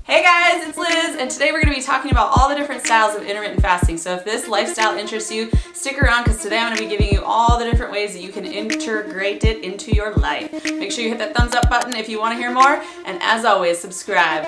Hey guys, it's Liz, and today we're going to be talking about all the different styles of intermittent fasting. So if this lifestyle interests you, stick around because today I'm going to be giving you all the different ways that you can integrate it into your life. Make sure you hit that thumbs up button if you want to hear more, and as always, subscribe.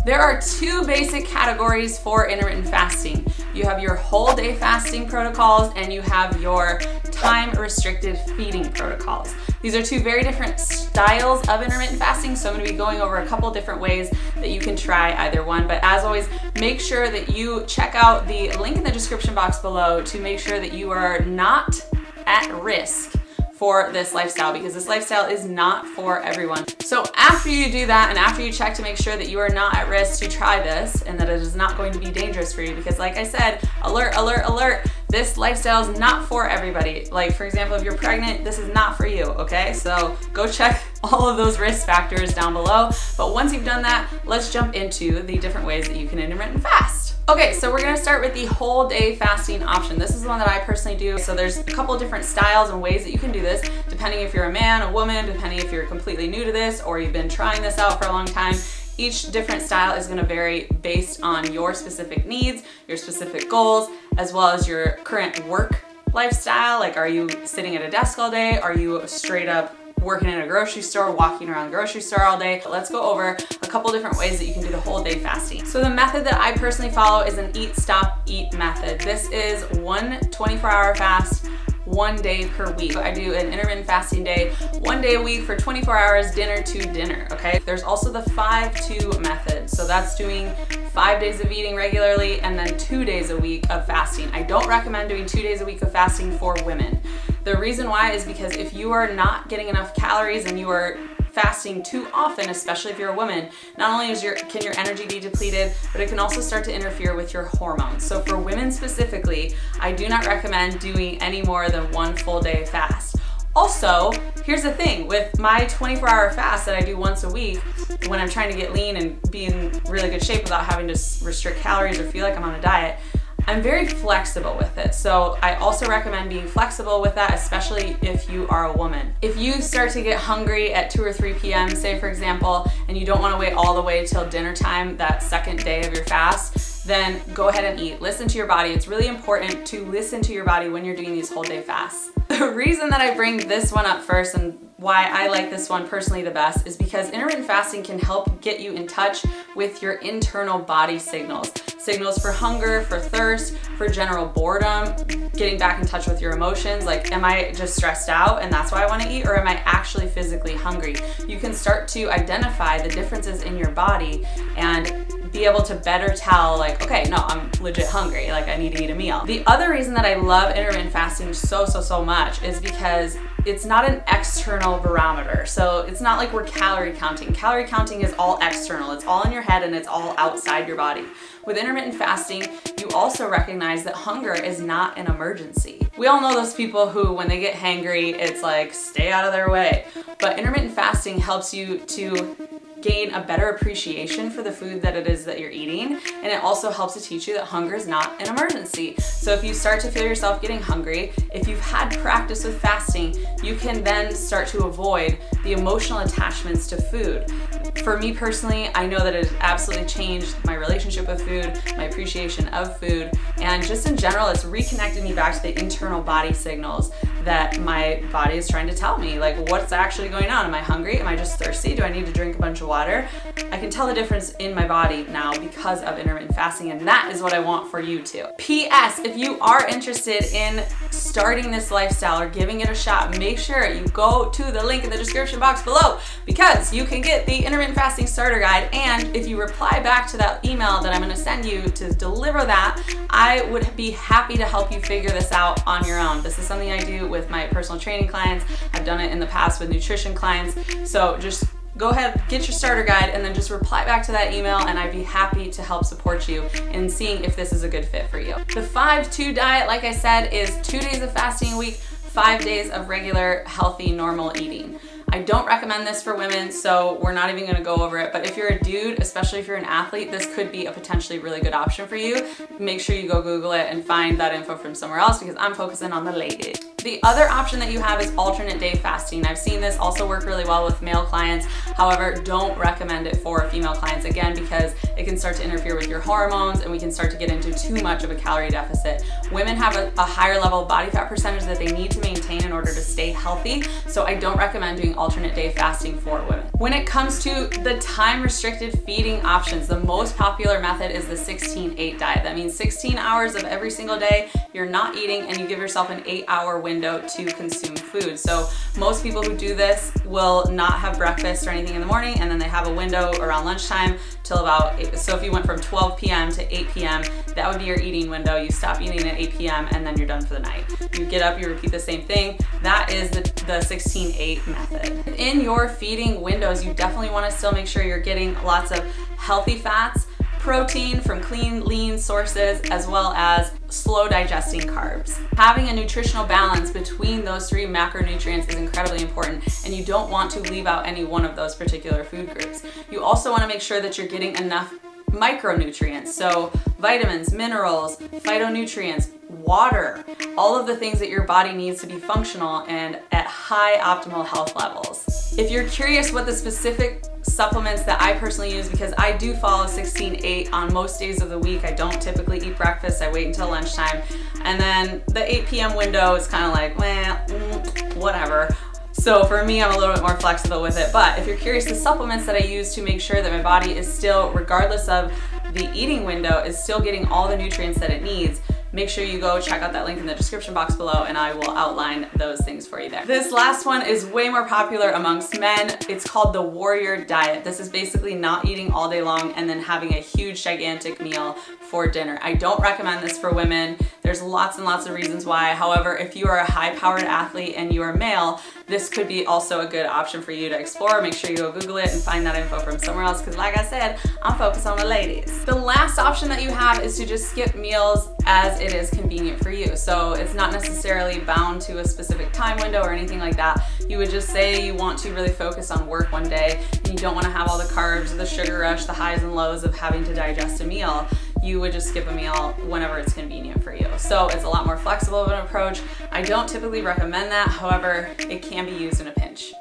There are two basic categories for intermittent fasting. You have your whole day fasting protocols and you have your time restricted feeding protocols. These are two very different styles of intermittent fasting, so I'm going to be going over a couple different ways that you can try either one. But as always, make sure that you check out the link in the description box below to make sure that you are not at risk for this lifestyle, because this lifestyle is not for everyone. So after you do that and after you check to make sure that you are not at risk to try this and that it is not going to be dangerous for you, because like I said, alert, alert, alert, this lifestyle is not for everybody. Like for example, if you're pregnant, this is not for you, okay? So go check all of those risk factors down below. But once you've done that, let's jump into the different ways that you can intermittent fast. Okay, so we're gonna start with the whole day fasting option. This is the one that I personally do. So there's a couple different styles and ways that you can do this, depending if you're a man, a woman, depending if you're completely new to this or you've been trying this out for a long time. Each different style is gonna vary based on your specific needs, your specific goals, as well as your current work lifestyle. Like, are you sitting at a desk all day? Are you straight up working in a grocery store, walking around the grocery store all day? Let's go over a couple different ways that you can do the whole day fasting. So the method that I personally follow is an eat, stop, eat method. This is one 24-hour fast, 1 day per week. I do an intermittent fasting day, 1 day a week for 24 hours, dinner to dinner, okay? There's also the 5-2 method. So that's doing 5 days of eating regularly and then 2 days a week of fasting. I don't recommend doing 2 days a week of fasting for women. The reason why is because if you are not getting enough calories and you are fasting too often, especially if you're a woman, not only can your energy be depleted, but it can also start to interfere with your hormones. So for women specifically, I do not recommend doing any more than 1 full day fast. Also, here's the thing, with my 24-hour fast that I do once a week, when I'm trying to get lean and be in really good shape without having to restrict calories or feel like I'm on a diet, I'm very flexible with it. So I also recommend being flexible with that, especially if you are a woman. If you start to get hungry at 2 or 3 p.m., say for example, and you don't want to wait all the way till dinner time, that second day of your fast, then go ahead and eat. Listen to your body. It's really important to listen to your body when you're doing these whole day fasts. The reason that I bring this one up first and why I like this one personally the best is because intermittent fasting can help get you in touch with your internal body signals. Signals for hunger, for thirst, for general boredom, getting back in touch with your emotions. Like, am I just stressed out and that's why I want to eat, or am I actually physically hungry? You can start to identify the differences in your body and be able to better tell, like, okay, no, I'm legit hungry, like I need to eat a meal. The other reason that I love intermittent fasting so much is because it's not an external barometer. So it's not like we're calorie counting. Calorie counting is all external. It's all in your head and it's all outside your body. With intermittent fasting, you also recognize that hunger is not an emergency. We all know those people who, when they get hangry, it's like, stay out of their way. But intermittent fasting helps you to gain a better appreciation for the food that it is that you're eating, and it also helps to teach you that hunger is not an emergency. So if you start to feel yourself getting hungry, if you've had practice with fasting, you can then start to avoid the emotional attachments to food. For me personally, I know that it has absolutely changed my relationship with food, my appreciation of food, and just in general, it's reconnected me back to the internal body signals that my body is trying to tell me. Like, what's actually going on? Am I hungry? Am I just thirsty? Do I need to drink a bunch of water? I can tell the difference in my body now because of intermittent fasting, and that is what I want for you too. P.S. If you are interested in starting this lifestyle or giving it a shot, make sure you go to the link in the description box below, because you can get the intermittent fasting starter guide, and if you reply back to that email that I'm going to send you to deliver that, I would be happy to help you figure this out on your own. This is something I do with my personal training clients. I've done it in the past with nutrition clients. So just go ahead, get your starter guide, and then just reply back to that email, and I'd be happy to help support you in seeing if this is a good fit for you. The 5-2 diet, like I said, is 2 days of fasting a week, 5 days of regular, healthy, normal eating. I don't recommend this for women, so we're not even gonna go over it, but if you're a dude, especially if you're an athlete, this could be a potentially really good option for you. Make sure you go Google it and find that info from somewhere else, because I'm focusing on the ladies. The other option that you have is alternate day fasting. I've seen this also work really well with male clients. However, don't recommend it for female clients, again, because it can start to interfere with your hormones and we can start to get into too much of a calorie deficit. Women have a higher level of body fat percentage that they need to maintain in order to stay healthy, so I don't recommend doing alternate day fasting for women. When it comes to the time restricted feeding options, the most popular method is the 16-8 diet. That means 16 hours of every single day you're not eating and you give yourself an 8-hour window to consume food. So most people who do this will not have breakfast or anything in the morning, and then they have a window around lunchtime till about 8. So if you went from 12 p.m. to 8 p.m., that would be your eating window. You stop eating at 8 p.m. and then you're done for the night. You get up, you repeat the same thing. That is the 16-8 method. In your feeding windows, you definitely want to still make sure you're getting lots of healthy fats, protein from clean, lean sources, as well as slow digesting carbs. Having a nutritional balance between those 3 macronutrients is incredibly important, and you don't want to leave out any one of those particular food groups. You also want to make sure that you're getting enough micronutrients, so vitamins, minerals, phytonutrients, water, all of the things that your body needs to be functional and at high optimal health levels. If you're curious what the specific supplements that I personally use, because I do follow 16-8 on most days of the week. I don't typically eat breakfast. I wait until lunchtime. And then the 8 p.m. window is kind of like, well, whatever. So for me, I'm a little bit more flexible with it. But if you're curious, the supplements that I use to make sure that my body is still, regardless of the eating window, is still getting all the nutrients that it needs, make sure you go check out that link in the description box below and I will outline those things for you there. This last one is way more popular amongst men. It's called the warrior diet. This is basically not eating all day long and then having a huge, gigantic meal for dinner. I don't recommend this for women. There's lots and lots of reasons why. However, if you are a high-powered athlete and you are male, this could be also a good option for you to explore. Make sure you go Google it and find that info from somewhere else, because like I said, I'm focused on the ladies. The last option that you have is to just skip meals as it is convenient for you. So it's not necessarily bound to a specific time window or anything like that. You would just say you want to really focus on work one day and you don't want to have all the carbs, the sugar rush, the highs and lows of having to digest a meal. You would just skip a meal whenever it's convenient for you. So it's a lot more flexible of an approach. I don't typically recommend that. However, it can be used in a pinch.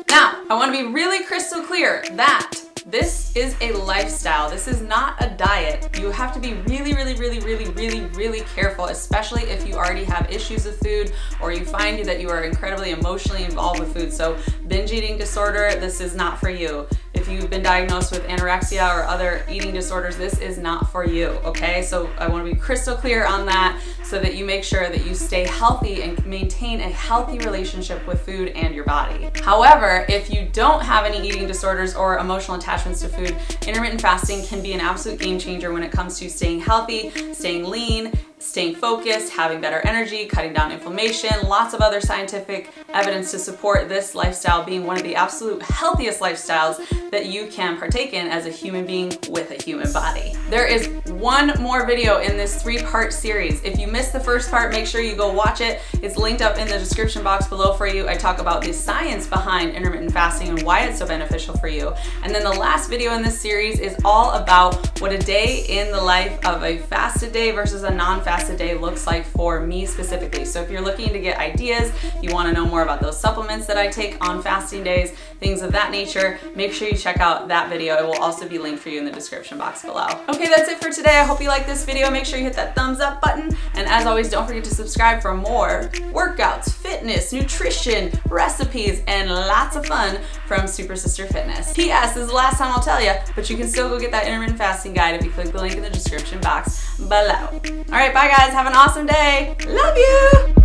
Now, I want to be really crystal clear that this is a lifestyle. This is not a diet. You have to be really careful, especially if you already have issues with food or you find that you are incredibly emotionally involved with food. So binge eating disorder, this is not for you. If you've been diagnosed with anorexia or other eating disorders, this is not for you, okay? So I want to be crystal clear on that so that you make sure that you stay healthy and maintain a healthy relationship with food and your body. However, if you don't have any eating disorders or emotional attachments to food, intermittent fasting can be an absolute game changer when it comes to staying healthy, staying lean, staying focused, having better energy, cutting down inflammation, lots of other scientific evidence to support this lifestyle being one of the absolute healthiest lifestyles that you can partake in as a human being with a human body. There is one more video in this 3-part series. If you missed the first part, make sure you go watch it. It's linked up in the description box below for you. I talk about the science behind intermittent fasting and why it's so beneficial for you. And then the last video in this series is all about what a day in the life of a fasted day versus a non-fasted day looks like for me specifically. So if you're looking to get ideas, you want to know more about those supplements that I take on fasting days, things of that nature, make sure you check out that video. It will also be linked for you in the description box below. Okay, that's it for today. I hope you liked this video. Make sure you hit that thumbs up button. And as always, don't forget to subscribe for more workouts, fitness, nutrition, recipes, and lots of fun from Super Sister Fitness. P.S. This is the last time I'll tell you, but you can still go get that intermittent fasting guide if you click the link in the description box below. All right, bye guys. Have an awesome day. Love you.